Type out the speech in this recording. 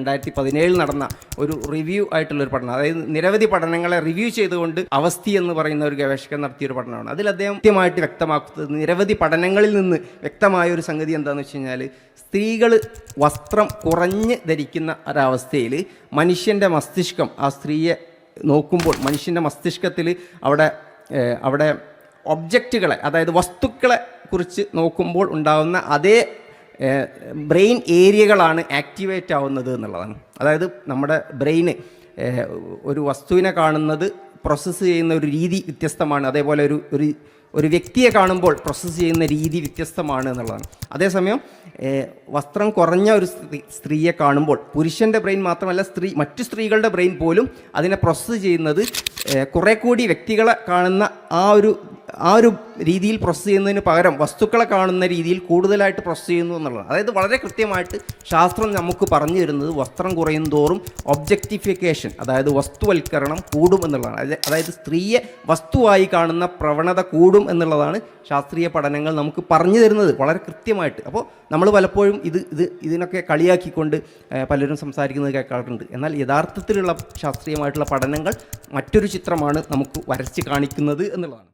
2017 നടന്ന ഒരു റിവ്യൂ ആയിട്ടുള്ളൊരു പഠനം, അതായത് നിരവധി പഠനങ്ങളെ റിവ്യൂ ചെയ്തുകൊണ്ട് അവസ്ഥി എന്ന് പറയുന്ന ഒരു ഗവേഷകൻ നടത്തിയൊരു പഠനമാണ്. അതിൽ അദ്ദേഹം കൃത്യമായിട്ട് വ്യക്തമാക്കുന്നത് നിരവധി പഠനങ്ങളിൽ നിന്ന് വ്യക്തമായ ഒരു സംഗതി എന്താണെന്ന് വെച്ച് കഴിഞ്ഞാൽ, സ്ത്രീകൾ വസ്ത്രം കുറഞ്ഞ് ധരിക്കുന്ന ഒരവസ്ഥയിൽ മനുഷ്യൻ്റെ മസ്തിഷ്കം ആ സ്ത്രീയെ നോക്കുമ്പോൾ മനുഷ്യൻ്റെ മസ്തിഷ്കത്തിൽ അവിടെ ഒബ്ജക്റ്റുകളെ, അതായത് വസ്തുക്കളെ കുറിച്ച് നോക്കുമ്പോൾ ഉണ്ടാകുന്ന അതേ ബ്രെയിൻ ഏരിയകളാണ് ആക്ടിവേറ്റ് ആവുന്നത് എന്നുള്ളതാണ്. അതായത് നമ്മുടെ ബ്രെയിന് ഒരു വസ്തുവിനെ കാണുന്നത് പ്രോസസ്സ് ചെയ്യുന്ന ഒരു രീതി വ്യത്യസ്തമാണ്. അതേപോലെ ഒരു വ്യക്തിയെ കാണുമ്പോൾ പ്രോസസ്സ് ചെയ്യുന്ന രീതി വ്യത്യസ്തമാണ് എന്നുള്ളതാണ്. അതേസമയം വസ്ത്രം കുറഞ്ഞ ഒരു സ്ത്രീയെ കാണുമ്പോൾ പുരുഷൻ്റെ ബ്രെയിൻ മാത്രമല്ല, മറ്റു സ്ത്രീകളുടെ ബ്രെയിൻ പോലും അതിനെ പ്രോസസ്സ് ചെയ്യുന്നത് കുറേ കൂടി വ്യക്തികളെ കാണുന്ന ആ ഒരു രീതിയിൽ പ്രോസസ്സ് ചെയ്യുന്നതിന് പകരം വസ്തുക്കളെ കാണുന്ന രീതിയിൽ കൂടുതലായിട്ട് പ്രോസസ്സ് ചെയ്യുന്നു എന്നുള്ളതാണ്. അതായത് വളരെ കൃത്യമായിട്ട് ശാസ്ത്രം നമുക്ക് പറഞ്ഞു തരുന്നത് വസ്ത്രം കുറയും തോറും ഒബ്ജക്റ്റിഫിക്കേഷൻ, അതായത് വസ്തുവൽക്കരണം കൂടും എന്നുള്ളതാണ്. അതായത് സ്ത്രീയെ വസ്തുവായി കാണുന്ന പ്രവണത കൂടും എന്നുള്ളതാണ് ശാസ്ത്രീയ പഠനങ്ങൾ നമുക്ക് പറഞ്ഞു തരുന്നത് വളരെ കൃത്യമായിട്ട്. അപ്പോൾ നമ്മൾ പലപ്പോഴും ഇതിനൊക്കെ കളിയാക്കിക്കൊണ്ട് പലരും സംസാരിക്കുന്നത് കേൾക്കാറുണ്ട്. എന്നാൽ യഥാർത്ഥത്തിലുള്ള ശാസ്ത്രീയമായിട്ടുള്ള പഠനങ്ങൾ മറ്റൊരു ചിത്രമാണ് നമുക്ക് വരച്ച് കാണിക്കുന്നത് എന്നുള്ളതാണ്.